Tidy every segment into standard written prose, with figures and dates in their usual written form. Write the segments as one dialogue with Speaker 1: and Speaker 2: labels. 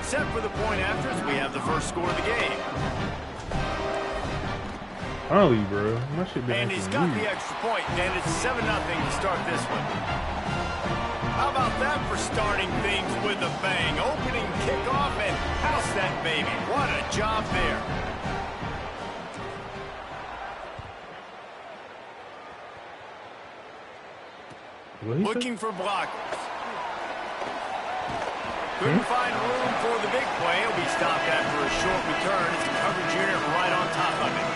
Speaker 1: get set for the point afters. We have the first score of the game.
Speaker 2: Finally, bro. My shit been
Speaker 1: and he's got the extra point, and it's 7-0 to start this one. How about that for starting things with a bang? Opening kickoff and house that baby. What a job there. Looking for blockers. Couldn't find room for the big play. He'll be stopped after a short return. It's the coverage unit right on top of it.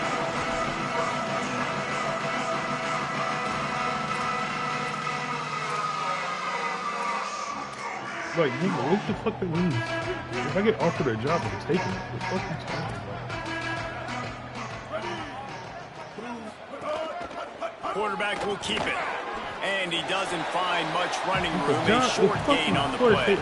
Speaker 2: Like, nigga, what the fuck that means? If I get offered a job, I'm taking it. What the fuck are you talking about?
Speaker 1: Quarterback will keep it. And he doesn't find much running room. A short gain on the play.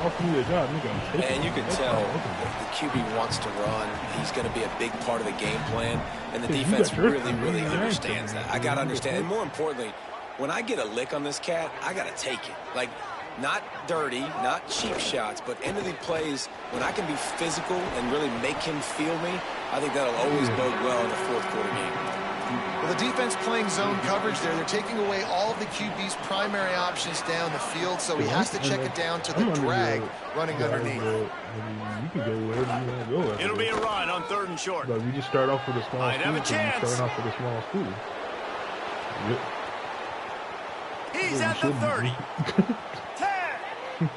Speaker 3: And you can tell the QB wants to run. He's going to be a big part of the game plan. And the defense really understands that. I got to understand. And more importantly, when I get a lick on this cat, I got to take it. Like, not dirty, not cheap shots, but end of the plays, when I can be physical and really make him feel me, I think that'll always bode well in the fourth quarter game.
Speaker 4: Well, the defense playing zone coverage there. They're taking away all of the QB's primary options down the field, so he has to check it down to the drag running underneath.
Speaker 2: You can go wherever you want to go.
Speaker 1: It'll be a run on 3rd and short.
Speaker 2: But we just start off with a small
Speaker 1: Might have a chance.
Speaker 2: Starting off with a small school. Yep.
Speaker 1: He's at the 30. 10.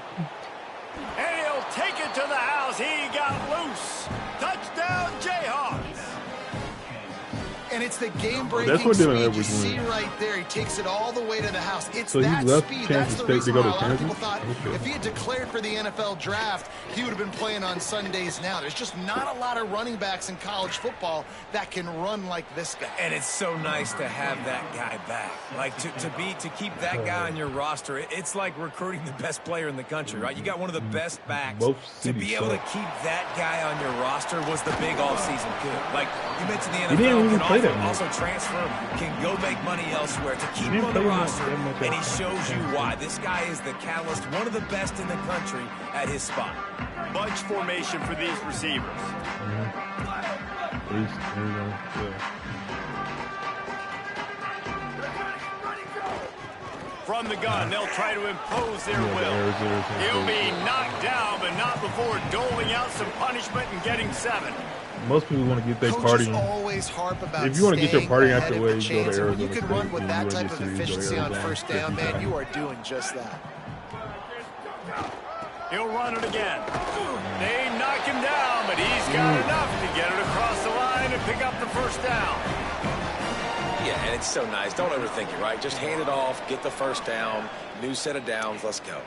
Speaker 1: And he'll take it to the house. He got loose. Touchdown, Jayhawks.
Speaker 4: And it's the game-breaking speed you see right there. He takes it all the way to the house. It's so that speed. That's the reason why a lot of people thought if he had declared for the NFL draft, he would have been playing on Sundays now. There's just not a lot of running backs in college football that can run like this guy.
Speaker 5: And it's so nice to have that guy back. Like to keep that guy on your roster, it's like recruiting the best player in the country, right? You got one of the best backs. To be able to keep that guy on your roster was the big offseason coup. Like you mentioned, the NFL can also transfer, can go make money elsewhere. To keep him on the roster, and he shows you why. This guy is the catalyst, one of the best in the country at his spot.
Speaker 1: Bunch formation for these receivers. From the gun, they'll try to impose their will. He'll be knocked down, but not before doling out some punishment and getting 7.
Speaker 2: Most people want to get their party.
Speaker 4: Always harp about
Speaker 2: if you want to get your party out the way, you go to Arizona.
Speaker 4: You can run with that type of efficiency on 1st down, man. You are doing just that.
Speaker 1: He'll run it again. They knock him down, but he's got enough to get it across the line and pick up the 1st down.
Speaker 3: Yeah, and it's so nice. Don't overthink it, right? Just hand it off, get the 1st down, new set of downs, let's go.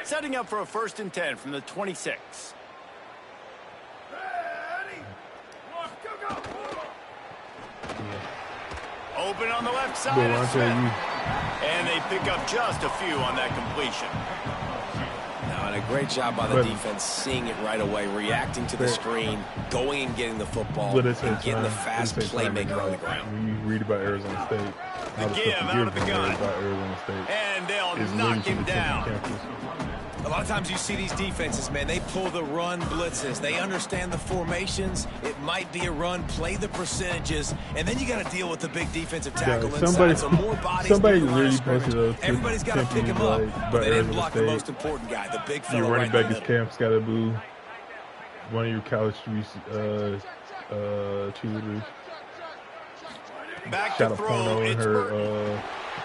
Speaker 1: Setting up for a 1st and 10 from the 26. Open on the left side. And they pick up just a few on that completion.
Speaker 3: Now, and a great job by the defense, seeing it right away, reacting to the screen, going and getting the football, and getting the fast playmaker on the ground.
Speaker 2: When you read about Arizona State,
Speaker 1: the give out of the gun. And they'll knock him down.
Speaker 5: A lot of times you see these defenses, man, they pull the run blitzes. They understand the formations. It might be a run, play the percentages, and then you got to deal with the big defensive tackle inside. So more bodies.
Speaker 2: Really posted
Speaker 5: everybody's got to pick him up, but they didn't block the most important guy, the big fella.
Speaker 2: Your running back is Cam Scatterboo, one of your college cheerleaders.
Speaker 1: Back to throw, it's Burton.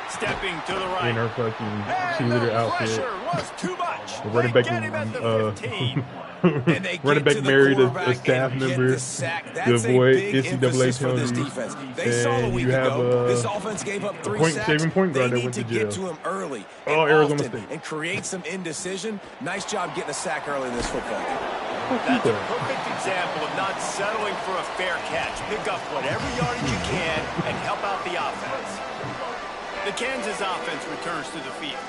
Speaker 1: Stepping to the right.
Speaker 2: In her fucking cheerleader outfit.
Speaker 1: Was too much.
Speaker 2: The running back, running back married a staff member to avoid NCAA penalties.
Speaker 5: They saw a week ago. This offense gave up 3 sacks.
Speaker 2: Point guard
Speaker 5: they
Speaker 2: that went to
Speaker 5: get
Speaker 2: jail.
Speaker 5: to him early
Speaker 2: Arizona State.
Speaker 5: and create some indecision. Nice job getting a sack early in this football game.
Speaker 1: That's a perfect example of not settling for a fair catch. Pick up whatever yardage you can and help out the offense. The Kansas offense returns to the field.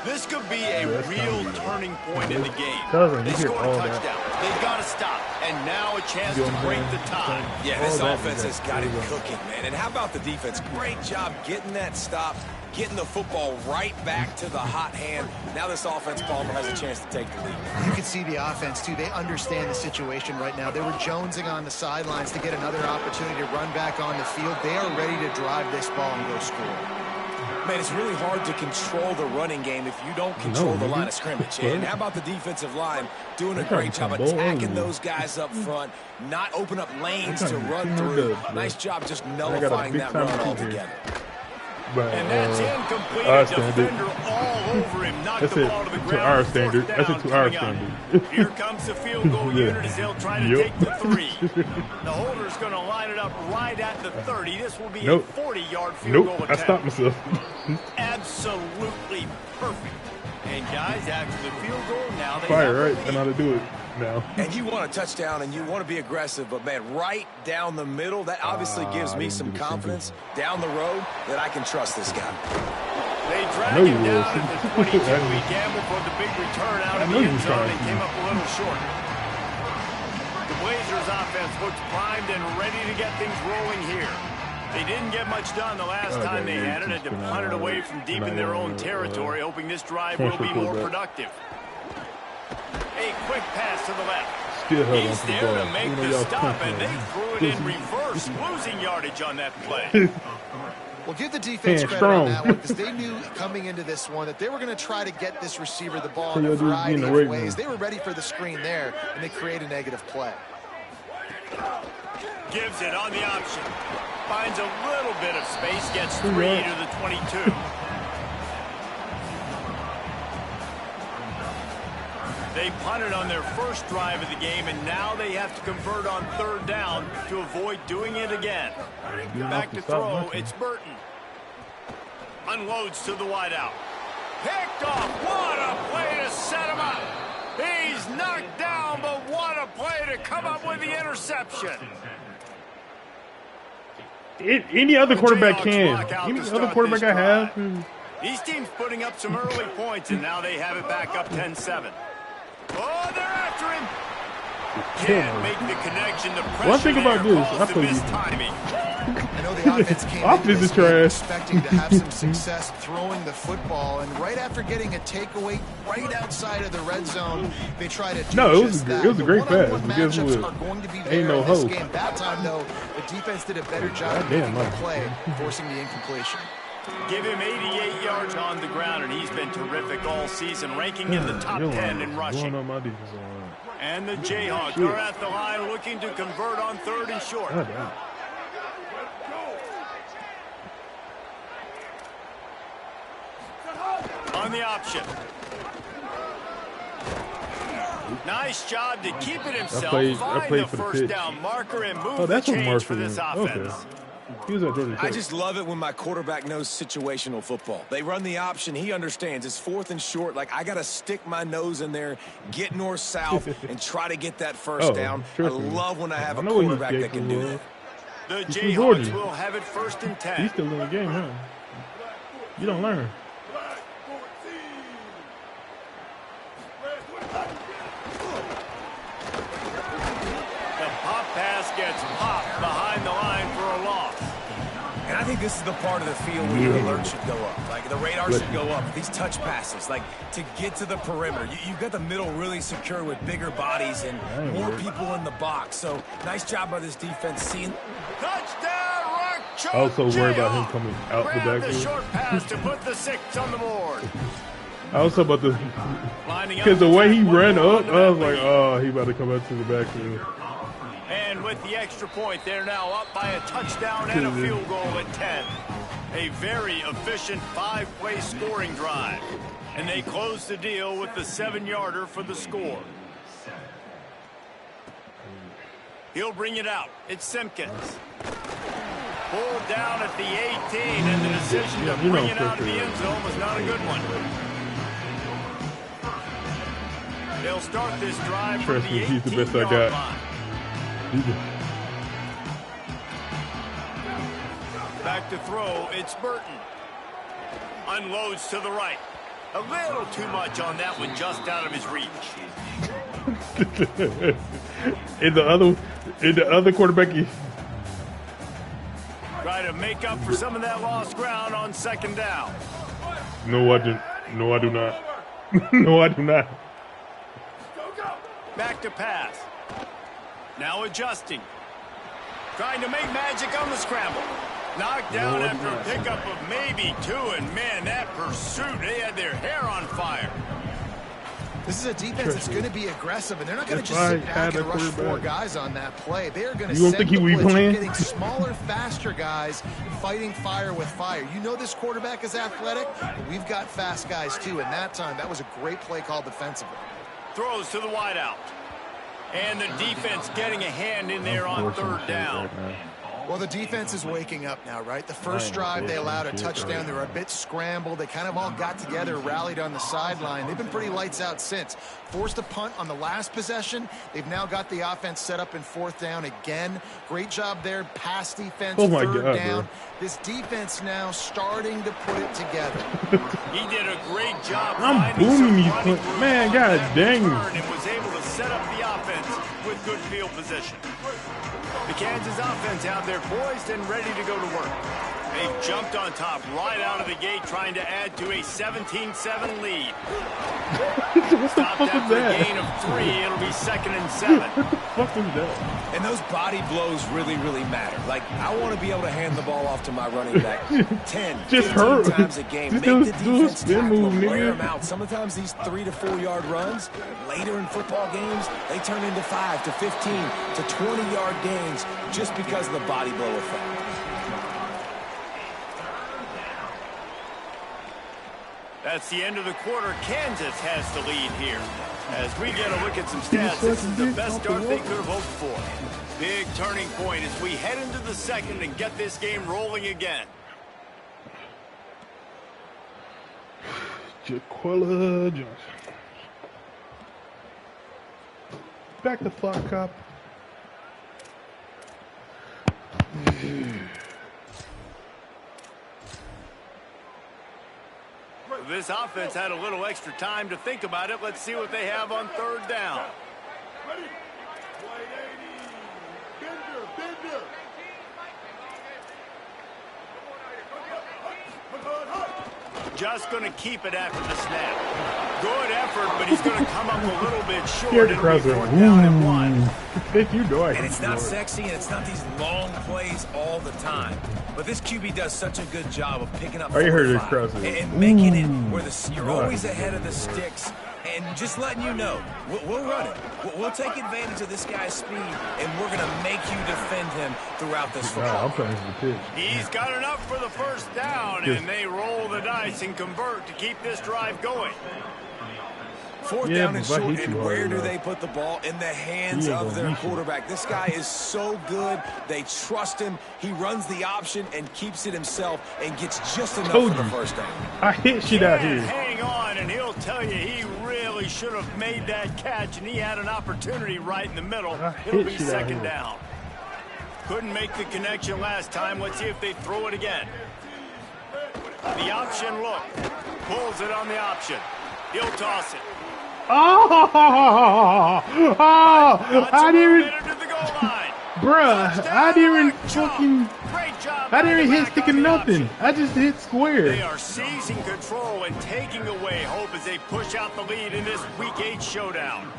Speaker 1: This could be a real turning point in the game. They scored a touchdown. They've got to stop. And now a chance to break the tie.
Speaker 5: Yeah, this offense has got it cooking, man. And how about the defense? Great job getting that stop.
Speaker 3: getting the football right back to the hot hand. Now this offense, Palmer, has a chance to take the lead.
Speaker 4: You can see the offense, too. They understand the situation right now. They were jonesing on the sidelines to get another opportunity to run back on the field. They are ready to drive this ball and go score.
Speaker 5: Man, it's really hard to control the running game if you don't control the line of scrimmage. And how about the defensive line doing a great job attacking those guys up front, not open up lanes to run through. Nice job just nullifying that run altogether.
Speaker 1: And that's incomplete. Defender all over him. Knocked the ball to the ground.
Speaker 2: To our standard. That's it to our standard.
Speaker 1: Here comes the field goal unit as they'll try to take the 3. The holder's going to line it up right at the 30. This will be a 40-yard field goal attempt.
Speaker 2: I stopped myself.
Speaker 1: Absolutely perfect. And guys, after the field goal, now they
Speaker 2: fire, right? I know how to do it now.
Speaker 5: And you want a touchdown and you want to be aggressive, but man, right down the middle, that obviously gives me some confidence down the road that I can trust this guy.
Speaker 1: They dragged him down at the 22. He gambled for the big return out of the end zone and came up a little short. The Blazers offense looks primed and ready to get things rolling here. They didn't get much done the last time they had it, and to punt it away from deep in their own territory, hoping this drive will be more productive. A quick pass to the left. He's there to make the stop, and they threw it in reverse, losing yardage on that play.
Speaker 4: Well, give the defense credit on that one, because they knew coming into this one that they were going to try to get this receiver the ball in a variety of ways. They were ready for the screen there, and they create a negative play.
Speaker 1: Gives it on the option. Finds a little bit of space, gets 3 to the 22. They punted on their first drive of the game, and now they have to convert on 3rd down to avoid doing it again. Back to throw, it's Burton. Unloads to the wideout. Picked off. What a play to set him up. He's knocked down, but what a play to come up with the interception.
Speaker 2: Any other quarterback can. Any other quarterback I have.
Speaker 1: These teams putting up some early points, and now they have it back up 10-7. Oh, they're after him. Can't make the connection. The pressure.
Speaker 2: One thing about this, I play
Speaker 1: timing.
Speaker 4: I know the offense came in
Speaker 2: trash.
Speaker 4: Expecting to have some success throwing the football, and right after getting a takeaway right outside of the red zone, they try to do
Speaker 2: it was a great pass.
Speaker 4: Matchups are going to be there
Speaker 2: ain't no
Speaker 4: in this
Speaker 2: hope.
Speaker 4: game. That time, though, the defense did a better job of making the play, forcing the incompletion.
Speaker 1: Give him 88 yards on the ground, and he's been terrific all season, ranking in the top 10 in rushing. And the Jayhawks are at the line looking to convert on 3rd and short. On the option. Nice job to keep it himself. Find the first down marker and move the change for this offense.
Speaker 5: I just love it when my quarterback knows situational football. They run the option. He understands. It's 4th and short. Like, I got to stick my nose in there, get north-south, and try to get that first down. I love when I have a quarterback that can do that.
Speaker 1: The Jayhawks will have it 1st and 10.
Speaker 2: He's still in the game, huh? You don't learn.
Speaker 1: The pop pass gets popped behind the line for a loss.
Speaker 5: And I think this is the part of the field where your alert should go up. Like, the radar should go up. These touch passes, like, to get to the perimeter. You've got the middle really secure with bigger bodies and more people in the box. So, nice job by this defense seeing.
Speaker 1: Touchdown, Rock Chalk.
Speaker 2: I was so worried about him coming out the backfield.
Speaker 1: The short pass to put the 6 on the board.
Speaker 2: I was talking about because the way he ran up, I was like, oh, he about to come out to the backfield.
Speaker 1: And with the extra point, they're now up by a touchdown and a field goal at 10. A very efficient 5-play scoring drive. And they close the deal with the 7-yarder for the score. He'll bring it out. It's Simpkins. Pulled down at the 18, and the decision to bring it out of the end zone was not a good one. They'll start this drive from the 18-yard line.
Speaker 2: He's the best I got.
Speaker 1: Back to throw, it's Burton. Unloads to the right. A little too much on that one, just out of his reach.
Speaker 2: in the other quarterback.
Speaker 1: Try to make up for some of that lost ground on second down.
Speaker 2: No, I didn't. No, I do not. No, I do not.
Speaker 1: Back to pass. Now adjusting. Trying to make magic on the scramble. Knocked down after a pickup of maybe 2, and man, that pursuit, they had their hair on fire.
Speaker 4: This is a defense that's going to be aggressive, and they're not going to just sit back and rush 4 guys on that play. They are going to send the blitz, getting smaller, faster guys fighting fire with fire. You know this quarterback is athletic, but we've got fast guys too, and that time, that was a great play call defensively.
Speaker 1: Throws to the wideout. And the defense getting a hand in there on third down.
Speaker 4: Well, the defense is waking up now, right? The first drive, they allowed a touchdown. They were a bit scrambled. They kind of all got together, rallied on the sideline. They've been pretty lights out since. Forced a punt on the last possession. They've now got the offense set up in 4th down again. Great job there. Pass defense, third down. Bro. This defense now starting to put it together.
Speaker 1: He did a great job.
Speaker 2: I'm booming these punts. Man, god dang.
Speaker 1: And was able to set up the offense with good field position. The Kansas offense out there poised and ready to go to work. They've jumped on top right out of the gate, trying to add to a 17-7 lead. Stopped after a gain of 3. It'll be 2nd and 7.
Speaker 2: What the fuck is that?
Speaker 5: And those body blows really, really matter. Like, I want to be able to hand the ball off to my running back 10, 15 times a game. Make the defense tackle them, wear them out. Sometimes these 3 to 4 yard runs, later in football games, they turn into 5 to 15 to 20 yard gains just because of the body blow effect.
Speaker 1: That's the end of the quarter. Kansas has the lead here. As we get a look at some stats, this is the best start they could have hoped for. Big turning point as we head into the second and get this game rolling again.
Speaker 2: Jaquilla Johnson. Back to Flock Cop.
Speaker 1: This offense had a little extra time to think about it. Let's see what they have on third down. Just going to keep it after the snap. Good effort, but he's going to come up a little bit short. And down and 1.
Speaker 5: And it's not sexy, and it's not these long plays all the time. But this QB does such a good job of picking up and making it where you're always ahead of the sticks and just letting you know, we'll run it. We'll take advantage of this guy's speed, and we're going to make you defend him throughout this football game.
Speaker 1: He's got enough for the first down, and they roll the dice and convert to keep this drive going.
Speaker 5: 4th down and short, and where do they put the ball? In the hands of their quarterback. This guy is so good. They trust him. He runs the option and keeps it himself and gets just enough for the first down.
Speaker 2: I hit shit out here.
Speaker 1: Hang on, and he'll tell you he really should have made that catch, and he had an opportunity right in the middle. It'll be 2nd down. Couldn't make the connection last time. Let's see if they throw it again. The option look. Pulls it on the option. He'll toss it.
Speaker 2: I didn't hit sticking nothing. I just hit square.
Speaker 1: They are seizing control and taking away hope as they push out the lead in this Week 8 showdown.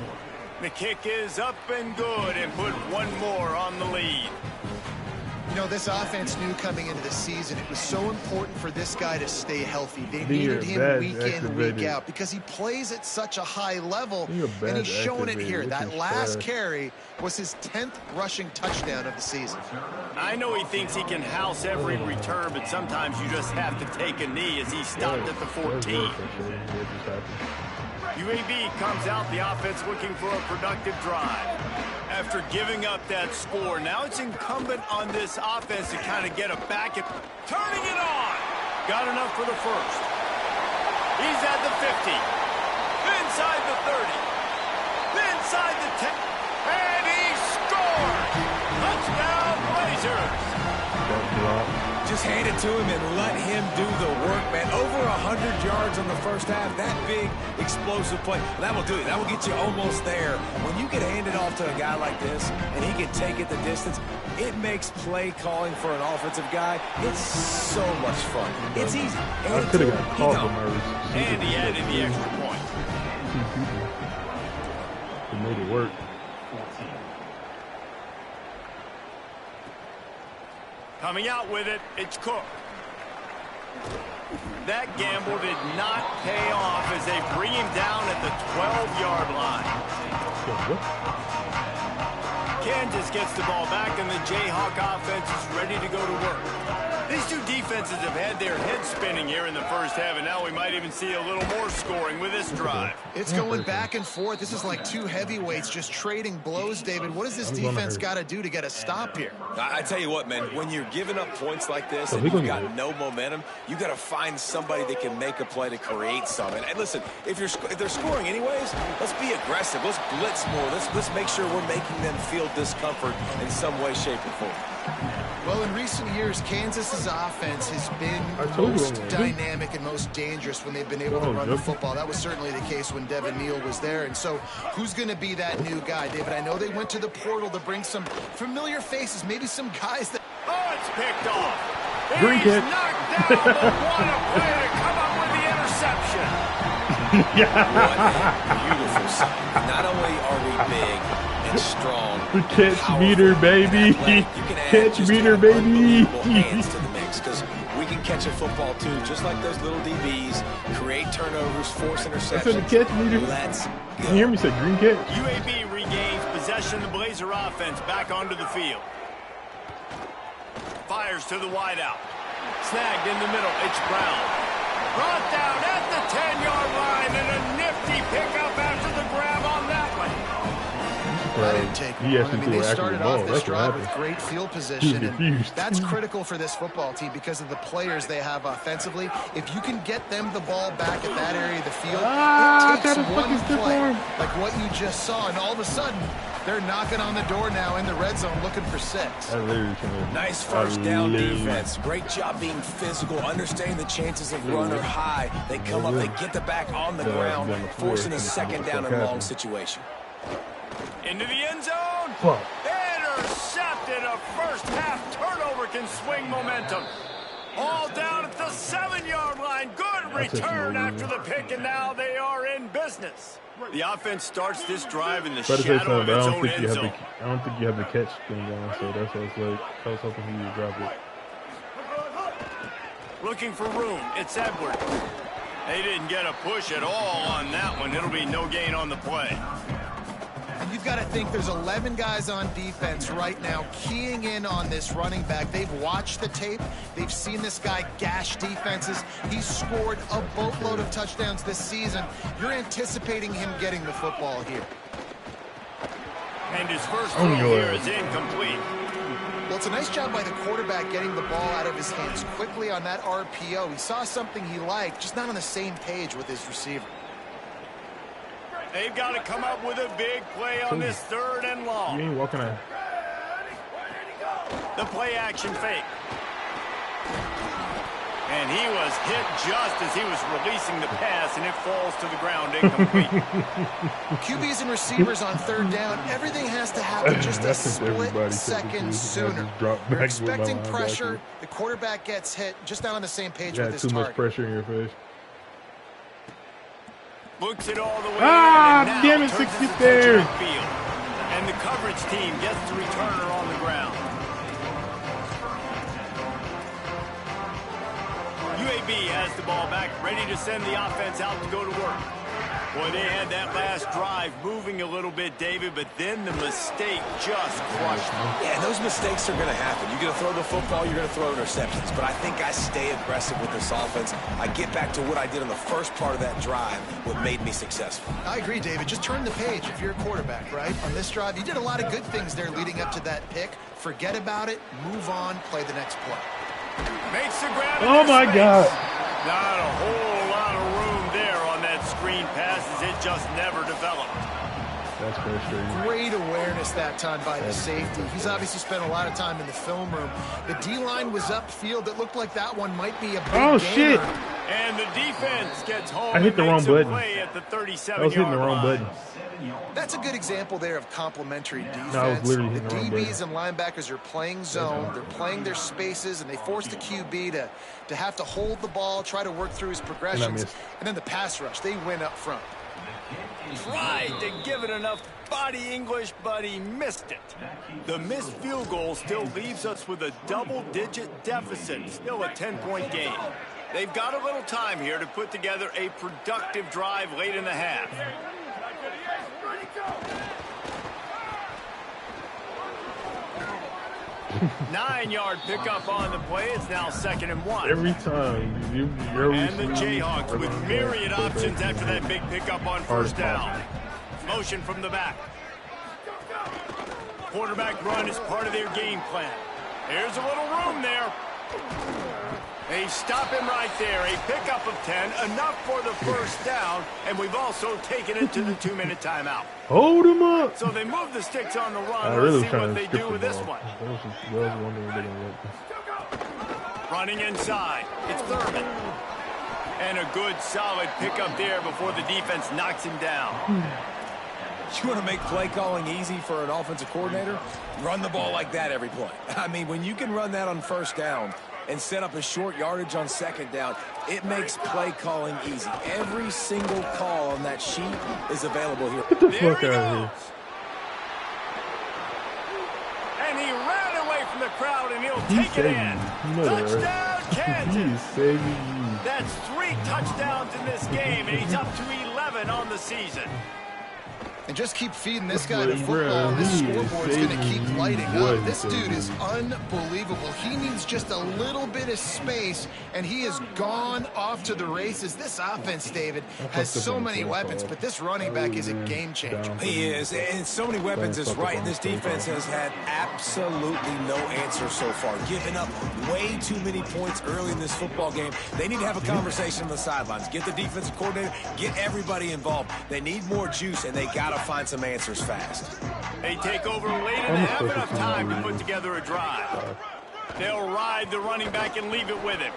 Speaker 1: The kick is up and good and put one more on the lead.
Speaker 4: You know, this offense knew coming into the season it was so important for this guy to stay healthy. They needed him week in, week out because he plays at such a high level, and he's showing it here. That last carry was his 10th rushing touchdown of the season.
Speaker 1: I know he thinks he can house every return, but sometimes you just have to take a knee as he stopped at the 14. UAB comes out, the offense looking for a productive drive. After giving up that score, now it's incumbent on this offense to kind of get it back and turning it on. Got enough for the first. He's at the 50. Inside the 30. Inside the 10. And he scores! Touchdown Blazers!
Speaker 5: Just hand it to him and let him do the work, man. Over 100 yards on the first half. That big, explosive play. That will do it. That will get you almost there. When you get handed off to a guy like this and he can take it the distance, it makes play calling for an offensive guy. It's so much fun. It's easy.
Speaker 2: I could have got caught for my receiver.
Speaker 1: And he added the extra point.
Speaker 2: It made it work.
Speaker 1: Coming out with it, it's Cook. That gamble did not pay off as they bring him down at the 12-yard line. Kansas gets the ball back, and the Jayhawk offense is ready to go to work. These two defenses have had their heads spinning here in the first half, and now we might even see a little more scoring with this drive.
Speaker 4: It's going back and forth. This is like two heavyweights just trading blows, David. What does this defense got to do to get a stop here?
Speaker 3: I tell you what, man, when you're giving up points like this and you've got no momentum, you got to find somebody that can make a play to create something. And listen, if they're scoring anyways, let's be aggressive. Let's blitz more. Let's make sure we're making them feel discomfort in some way, shape, or form.
Speaker 4: Well, in recent years, Kansas's offense has been most dynamic and most dangerous when they've been able to run the football. That was certainly the case when Devin Neal was there. And so who's going to be that new guy, David? I know they went to the portal to bring some familiar faces, maybe some guys that...
Speaker 1: Oh, it's picked off.
Speaker 2: Green
Speaker 1: He's
Speaker 2: kick.
Speaker 1: knocked down, but what a play to come up with the interception.
Speaker 3: What a beautiful sight. Not only are we big and strong,
Speaker 2: catch meter, baby. Catch meter, baby.
Speaker 3: Hands to the mix, because we can catch a football too, just like those little DBs. Create turnovers, force interceptions.
Speaker 2: I said the catch meter.
Speaker 3: Let's go.
Speaker 2: You hear me say green catch?
Speaker 1: UAB regains possession of the Blazer offense back onto the field. Fires to the wideout. Snagged in the middle. It's Brown. Brought down at the 10-yard line, and a nifty pickup after the grab on that one.
Speaker 4: That didn't take long. I mean, they started off this drive with great field position, and that's critical for this football team because of the players they have offensively. If you can get them the ball back at that area of the field, it takes one play, like what you just saw, and all of a sudden, they're knocking on the door now in the red zone looking for 6.
Speaker 5: Nice first down defense. Great job being physical, understanding the chances of run are high. They come up, they get the back on the ground, forcing a second down and long situation.
Speaker 1: Into the end zone. Intercepted. A first half turnover can swing momentum. All down at the 7-yard line. Good return after the pick, and now they are in business. The offense starts this drive in the shadow of its own end zone.
Speaker 2: I don't think you have the catch thing on, so that's what it's like. I was hoping he would drop it.
Speaker 1: Looking for room. It's Edwards. They didn't get a push at all on that one. It'll be no gain on the play.
Speaker 4: And you've got to think there's 11 guys on defense right now keying in on this running back. They've watched the tape. They've seen this guy gash defenses. He's scored a boatload of touchdowns this season. You're anticipating him getting the football here.
Speaker 1: And his first throw here is incomplete.
Speaker 4: Well, it's a nice job by the quarterback getting the ball out of his hands quickly on that RPO. He saw something he liked, just not on the same page with his receiver.
Speaker 1: They've got to come up with a big play on this 3rd and long.
Speaker 2: You ain't walking out.
Speaker 1: The play action fake. And he was hit just as he was releasing the pass, and it falls to the ground incomplete.
Speaker 4: QBs and receivers on 3rd down, everything has to happen just a split second sooner. You're expecting pressure. The quarterback gets hit, just not on the same page with his target.
Speaker 2: Too much pressure in your face.
Speaker 1: Looks it all the way
Speaker 2: damn it, 60 there.
Speaker 1: And the coverage team gets the returner on the ground. UAB has the ball back, ready to send the offense out to go to work. Boy, they had that last drive moving a little bit, David, but then the mistake just crushed them.
Speaker 3: Yeah, those mistakes are going to happen. You're going to throw the football, you're going to throw interceptions. But I think I stay aggressive with this offense. I get back to what I did on the first part of that drive, what made me successful.
Speaker 4: I agree, David. Just turn the page if you're a quarterback, right? On this drive, you did a lot of good things there leading up to that pick. Forget about it, move on, play the next play.
Speaker 1: Makes the grab.
Speaker 2: Oh, my God.
Speaker 1: Not a whole lot of room there on that screen passes. It just never developed.
Speaker 2: That's frustrating.
Speaker 4: Great awareness that time by the safety. He's obviously spent a lot of time in the film room. The D-line was upfield. It looked like that one might be a big gainer.
Speaker 2: Shit.
Speaker 1: And the defense gets home.
Speaker 2: I hit the wrong button.
Speaker 1: At the 37-yard
Speaker 2: I was hitting the wrong button.
Speaker 4: That's a good example there of complementary defense.
Speaker 2: No, I was literally hitting
Speaker 4: the
Speaker 2: the wrong
Speaker 4: DBs and linebackers are playing zone. They're playing their spaces, and they force the QB to have to hold the ball, try to work through his progressions. And then the pass rush, they win up front.
Speaker 1: Tried to give it enough body English, but he missed it. The missed field goal still leaves us with a double-digit deficit, still a 10-point game. They've got a little time here to put together a productive drive late in the half. 9-yard pickup on the play. It's now 2nd and 1.
Speaker 2: Every time.
Speaker 1: And the Jayhawks with myriad options after that big pickup on first down. Motion from the back. Quarterback run is part of their game plan. There's a little room there. They stop him right there. A pickup of 10, enough for the first down, and we've also taken it to the 2-minute timeout.
Speaker 2: Hold him up.
Speaker 1: So they move the sticks on the run. Let's see what they do with this one. Running inside. It's Thurman. And a good, solid pickup there before the defense knocks him down.
Speaker 5: You want to make play calling easy for an offensive coordinator? Run the ball like that every play. I mean, when you can run that on first down and set up a short yardage on second down, it makes play calling easy. Every single call on that sheet is available here.
Speaker 2: Get the fuck out of here.
Speaker 1: And he ran away from the crowd, and he'll take it in. Touchdown, Kansas.
Speaker 2: He's saving you.
Speaker 1: That's 3 touchdowns in this game, and he's up to 11 on the season.
Speaker 4: And just keep feeding this guy the football, and this scoreboard's going to keep lighting up. This dude is unbelievable. He needs just a little bit of space, and he has gone off to the races. This offense, David, has so many weapons, but this running back is a game changer.
Speaker 5: He is, and so many weapons is right. This defense has had absolutely no answer so far, giving up way too many points early in this football game. They need to have a conversation on the sidelines. Get the defensive coordinator, get everybody involved. They need more juice, and they got to find some answers fast.
Speaker 1: They take over late and have enough time to put together a drive. They'll ride the running back and leave it with him.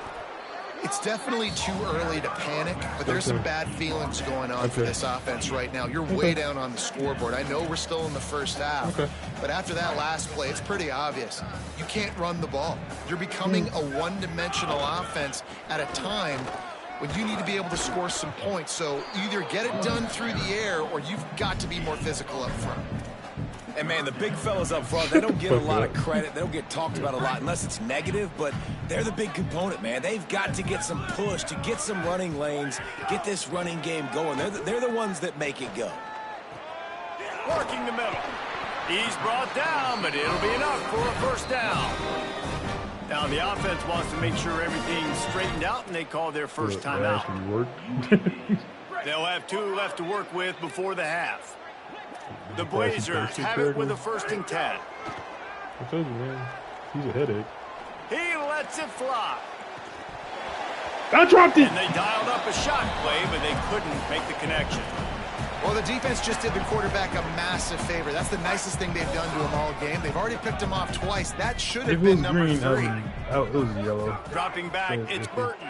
Speaker 4: It's definitely too early to panic, but there's some bad feelings going on for this offense right now. You're way down on the scoreboard. I know we're still in the first half, but after that last play, it's pretty obvious. You can't run the ball. You're becoming a one-dimensional offense at a time when you need to be able to score some points. So either get it done through the air, or you've got to be more physical up front.
Speaker 5: And, man, the big fellas up front, they don't get a lot of credit. They don't get talked about a lot unless it's negative, but they're the big component, man. They've got to get some push, to get some running lanes, get this running game going. They're the ones that make it go.
Speaker 1: Working the middle. He's brought down, but it'll be enough for a first down. Now, the offense wants to make sure everything's straightened out, and they call their first timeout. They'll have 2 left to work with before the half. The Blazers have it with a 1st and 10.
Speaker 2: I told you, man. He's a headache.
Speaker 1: He lets it fly.
Speaker 2: I dropped it!
Speaker 1: And they dialed up a shot play, but they couldn't make the connection.
Speaker 4: Well, the defense just did the quarterback a massive favor. That's the nicest thing they've done to him all game. They've already picked him off twice. That should have been number 3.
Speaker 2: It was yellow.
Speaker 1: Dropping back, it's Burton.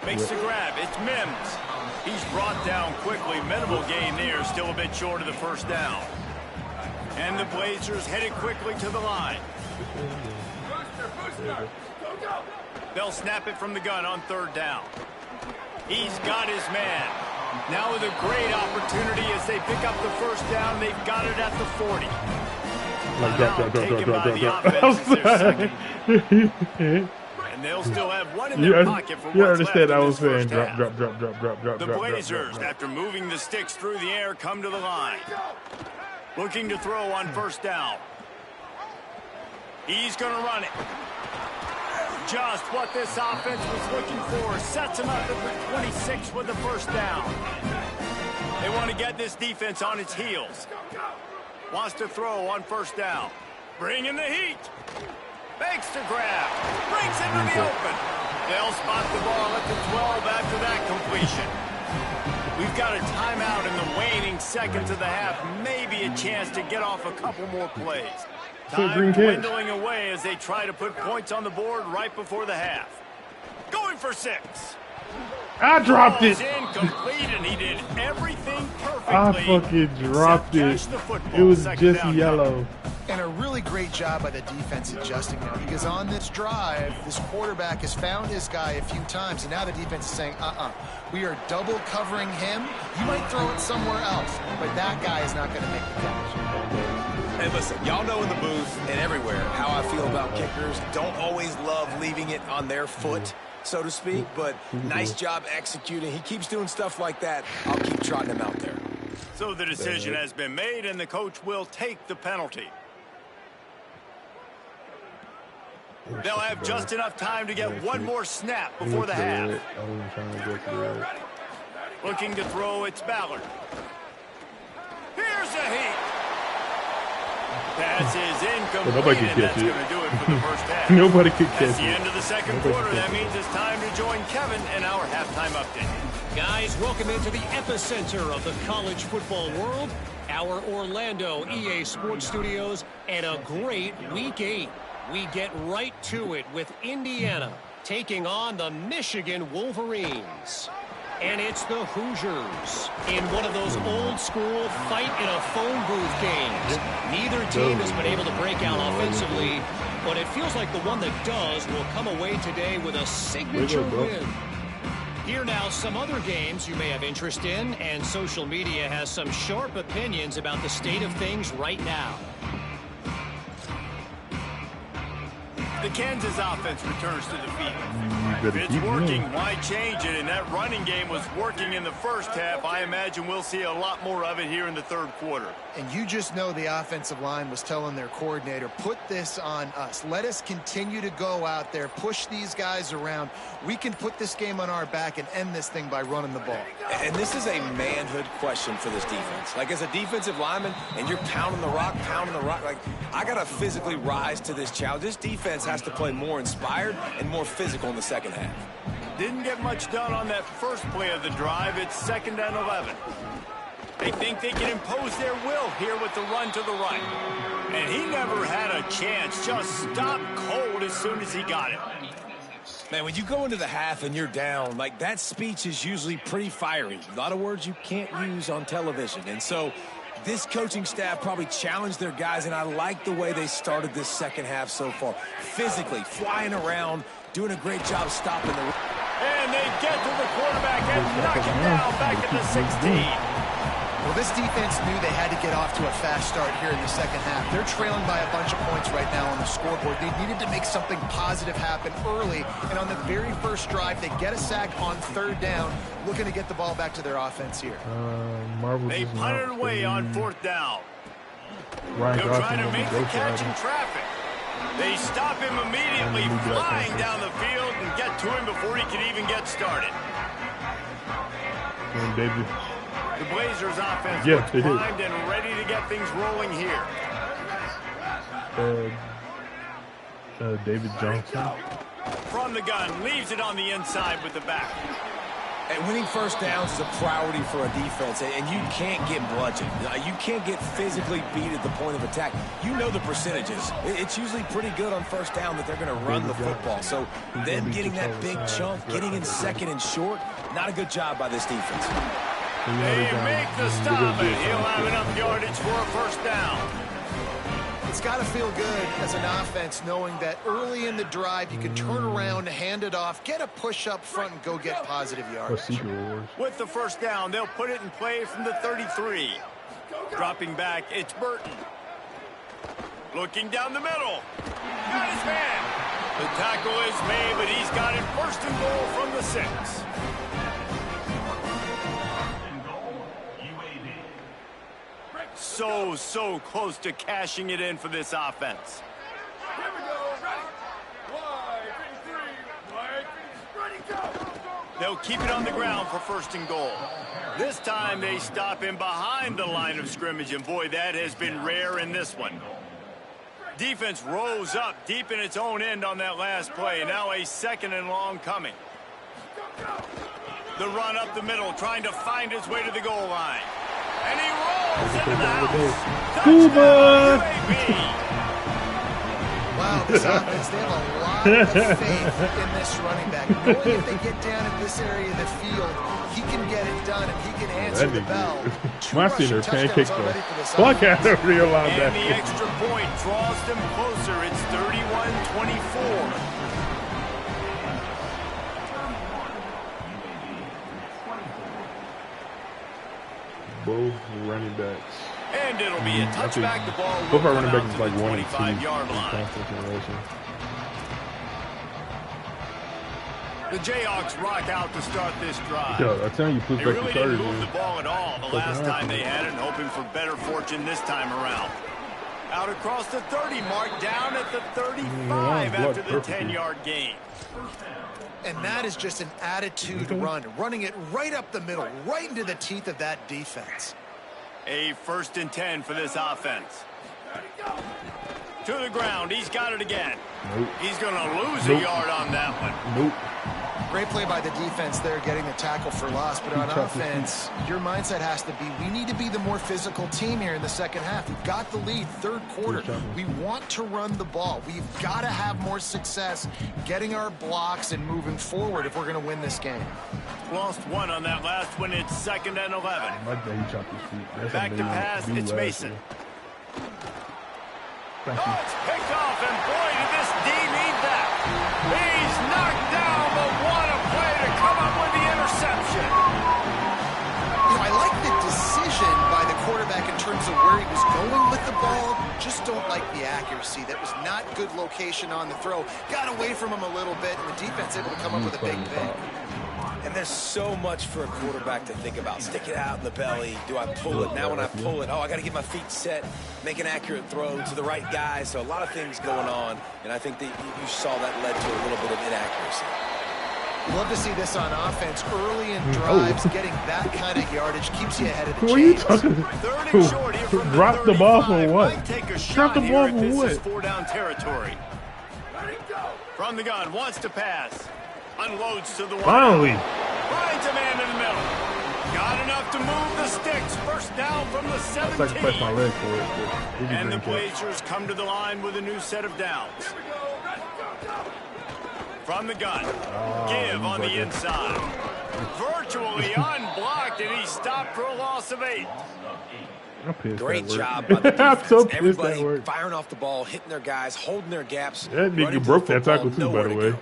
Speaker 1: Makes the grab, it's Mims. He's brought down quickly. Minimal gain there, still a bit short of the first down. And the Blazers headed quickly to the line. They'll snap it from the gun on 3rd down. He's got his man. Now with a great opportunity as they pick up the first down. They've got it at the 40.
Speaker 2: Drop.
Speaker 1: And they'll still have one in their pocket for what's left in this first half.
Speaker 2: Drop.
Speaker 1: The Blazers, after moving the sticks through the air, come to the line. Looking to throw on 1st down. He's going to run it. Just what this offense was looking for. Sets him up at the 26 with the first down. They want to get this defense on its heels. Wants to throw on 1st down. Bring in the heat. Makes the grab. Brings into the open. They'll spot the ball at the 12 after that completion. We've got a timeout in the waning seconds of the half. Maybe a chance to get off a couple more plays. Time dwindling away as they try to put points on the board right before the half. Going for 6.
Speaker 2: I dropped it.
Speaker 1: Incomplete, and he did everything perfectly.
Speaker 2: I fucking dropped it. It was just yellow.
Speaker 4: And a really great job by the defense adjusting now, because on this drive, this quarterback has found his guy a few times, and now the defense is saying, we are double covering him. You might throw it somewhere else, but that guy is not going to make the catch.
Speaker 3: Hey, listen, y'all know in the booth and everywhere how I feel about kickers. Don't always love leaving it on their foot, so to speak, but nice job executing. He keeps doing stuff like that. I'll keep trotting him out there.
Speaker 1: So the decision has been made, and the coach will take the penalty. They'll have just enough time to get one more snap before the half. Looking to throw, it's Ballard. Here's a heat. Pass is incomplete, and that's going to do it for the first half.
Speaker 2: Nobody could catch it.
Speaker 1: That's the end of the second quarter. That means it's time to join Kevin in our halftime update.
Speaker 6: Guys, welcome into the epicenter of the college football world, our Orlando EA Sports Studios, and a great Week 8. We get right to it with Indiana taking on the Michigan Wolverines. And it's the Hoosiers in one of those old-school fight-in-a-phone-booth games. Neither team has been able to break out offensively, but it feels like the one that does will come away today with a signature win. Here now, some other games you may have interest in, and social media has some sharp opinions about the state of things right now.
Speaker 1: The Kansas offense returns to the field. If it's working, why change it? And that running game was working in the first half. I imagine we'll see a lot more of it here in the third quarter.
Speaker 4: And you just know the offensive line was telling their coordinator, put this on us. Let us continue to go out there, push these guys around. We can put this game on our back and end this thing by running the ball.
Speaker 3: And this is a manhood question for this defense. Like, as a defensive lineman, and you're pounding the rock, like, I got to physically rise to this challenge. This defense has to play more inspired and more physical in the second half.
Speaker 1: Didn't get much done on that first play of the drive. It's 2nd and 11. They think they can impose their will here with the run to the right. And he never had a chance. Just stopped cold as soon as he got it.
Speaker 3: Man, when you go into the half and you're down, like, that speech is usually pretty fiery. A lot of words you can't use on television. And so this coaching staff probably challenged their guys, and I like the way they started this second half so far. Physically, flying around, doing a great job stopping the...
Speaker 1: And they get to the quarterback and knock him down back at the 16.
Speaker 4: Well, this defense knew they had to get off to a fast start here in the second half. They're trailing by a bunch of points right now on the scoreboard. They needed to make something positive happen early, and on the very first drive, they get a sack on 3rd down, looking to get the ball back to their offense here.
Speaker 1: They punted away on 4th down. They'll try to make the catch in traffic. They stop him immediately, flying down the field, and get to him before he can even get started.
Speaker 2: David.
Speaker 1: The Blazers offense looks primed and ready to get things rolling here.
Speaker 2: David Johnson.
Speaker 1: From the gun, leaves it on the inside with the back.
Speaker 3: And winning first downs is a priority for a defense, and you can't get bludgeoned. You can't get physically beat at the point of attack. You know the percentages. It's usually pretty good on first down that they're going to run the football. So them getting that big chunk, getting in 2nd and short, not a good job by this defense.
Speaker 1: They make the stop, and he'll have enough yardage for a first down.
Speaker 4: It's got to feel good as an offense knowing that early in the drive you can turn around, hand it off, get a push up front, and go get positive yardage.
Speaker 1: With the first down, they'll put it in play from the 33. Dropping back, it's Burton. Looking down the middle. Got his man. The tackle is made, but he's got it 1st and goal from the 6. So close to cashing it in for this offense.
Speaker 7: Here we go. Ready, go.
Speaker 1: They'll keep it on the ground for 1st and goal. This time they stop him behind the line of scrimmage, and boy, that has been rare in this one. Defense rose up deep in its own end on that last play. Now a 2nd and long coming. The run up the middle, trying to find his way to the goal line. And he rolls into the house. Touchdown, UAB.
Speaker 4: Wow, this offense, they have a lot of faith in this running back. Knowing if they get down in this area of the field, he can get it done and he can answer the bell.
Speaker 2: My senior pancake though. Fuck out of realize that.
Speaker 1: And the extra point draws them closer. It's 31-24.
Speaker 2: Both running backs.
Speaker 1: And it'll be a touchback. The ball will
Speaker 2: both our running
Speaker 1: come
Speaker 2: backs
Speaker 1: out
Speaker 2: is
Speaker 1: to
Speaker 2: like
Speaker 1: the
Speaker 2: 1 and 2
Speaker 1: 25-yard line. The Jayhawks rock out to start this drive.
Speaker 2: Yo, I tell you,
Speaker 1: they really didn't move the ball at all the last time they had it, hoping for better fortune this time around. Out across the 30 mark, down at the 35 after the 10-yard gain.
Speaker 4: And that is just an attitude run, running it right up the middle, right into the teeth of that defense.
Speaker 1: A 1st and 10 for this offense. To the ground, he's got it again.
Speaker 2: Nope.
Speaker 1: He's going to lose a yard on that one.
Speaker 2: Nope.
Speaker 4: Great play by the defense there, getting the tackle for loss. But on offense, your mindset has to be, we need to be the more physical team here in the second half. We've got the lead, 3rd quarter. We want to run the ball. We've got to have more success getting our blocks and moving forward if we're going to win this game.
Speaker 1: Lost one on that last one. It's 2nd and 11. Back to pass, it's Mason. Oh, it's picked off, and boy, did this D need that. He's knocked down, but what a play to come up with the interception.
Speaker 4: You know, I like the decision by the quarterback in terms of where he was going with the ball. Just don't like the accuracy. That was not good location on the throw. Got away from him a little bit, and the defense able to come up with a big pick.
Speaker 3: And there's so much for a quarterback to think about. Stick it out in the belly. Do I pull it? Now when I pull it, I got to get my feet set, make an accurate throw to the right guy. So a lot of things going on, and I think that you saw that led to a little bit of inaccuracy.
Speaker 4: Love to see this on offense. Early in drives, getting that kind of yardage keeps you ahead of the
Speaker 2: Who are you
Speaker 4: chains.
Speaker 2: talking to? Drop the ball for what? Drop the ball for what?
Speaker 1: 4-down territory. From the gun, wants to pass. Unloads to the one.
Speaker 2: Finally.
Speaker 1: Finds a man in the middle. Got enough to move the sticks. 1st down from the 17.
Speaker 2: I sacrificed my leg for it.
Speaker 1: And the Blazers come to the line with a new set of downs. From the gun. Give on the inside. Virtually unblocked, and he stopped for a loss of 8.
Speaker 3: Great job by the defense.
Speaker 2: So
Speaker 3: everybody firing off the ball, hitting their guys, holding their gaps.
Speaker 2: That nigga broke that tackle too, by the way.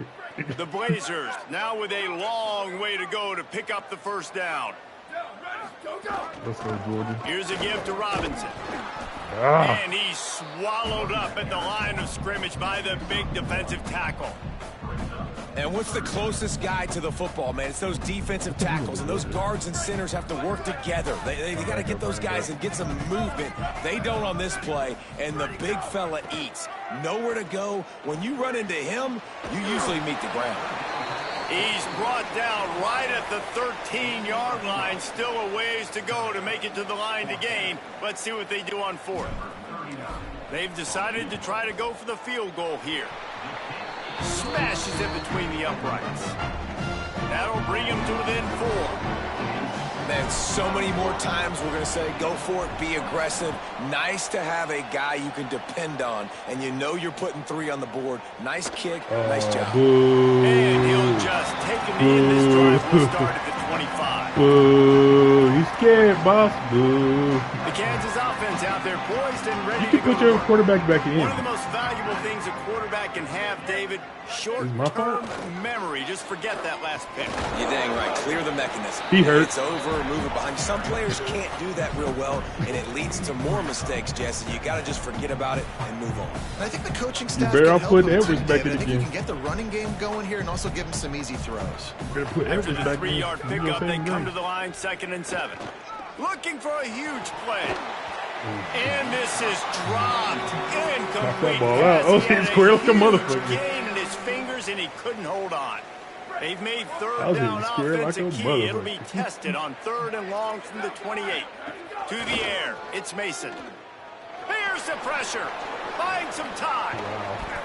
Speaker 1: The Blazers now with a long way to go to pick up the 1st down.
Speaker 2: Let's go, Jordan.
Speaker 1: Here's a give to Robinson. And he's swallowed up at the line of scrimmage by the big defensive tackle.
Speaker 5: And what's the closest guy to the football, man? It's those defensive tackles, and those guards and centers have to work together. They got to get those guys and get some movement. They don't on this play, and the big fella eats. Nowhere to go. When you run into him, you usually meet the ground.
Speaker 1: He's brought down right at the 13-yard line. Still a ways to go to make it to the line to gain. Let's see what they do on 4th. They've decided to try to go for the field goal here. Smashes it between the uprights. That'll bring him to within 4.
Speaker 5: Man, so many more times we're going to say, go for it, be aggressive. Nice to have a guy you can depend on, and you know you're putting 3 on the board. Nice kick, nice job.
Speaker 2: Boo.
Speaker 1: And he'll just take him in. This drive will start at the 25.
Speaker 2: Boo. He's scared, boss. Boo.
Speaker 1: The Kansas offense out there poised and ready
Speaker 2: You
Speaker 1: to
Speaker 2: can
Speaker 1: go.
Speaker 2: put your quarterback back in.
Speaker 1: One of the most valuable things a quarterback can have, David, short-term memory. Just forget that last pick.
Speaker 5: You're dang right. Clear the mechanism.
Speaker 2: He hurt.
Speaker 5: It's over, move it behind. Some players can't do that real well, and it leads to more mistakes, Jesse. You got to just forget about it and move on.
Speaker 4: And I think the coaching staff
Speaker 2: better
Speaker 4: can
Speaker 2: off
Speaker 4: help
Speaker 2: putting
Speaker 4: him
Speaker 2: Edwards
Speaker 4: too,
Speaker 2: back
Speaker 4: David.
Speaker 2: in
Speaker 4: I
Speaker 2: the
Speaker 4: think you
Speaker 2: game.
Speaker 4: can get the running game going here and also give him some easy throws.
Speaker 1: After the 3-yard pickup, they come to the line, 2nd and 7. Looking for a huge play. And this is dropped. Incomplete.
Speaker 2: That ball out. Oh, he's square like a motherfucker.
Speaker 1: Gain in his fingers, and he couldn't hold on. They've made 3rd
Speaker 2: I was
Speaker 1: down
Speaker 2: scared
Speaker 1: offense
Speaker 2: like
Speaker 1: a
Speaker 2: a
Speaker 1: key. It'll be
Speaker 2: motherfucker.
Speaker 1: tested on 3rd and long from the 28. To the air, it's Mason. Here's the pressure. buying some time.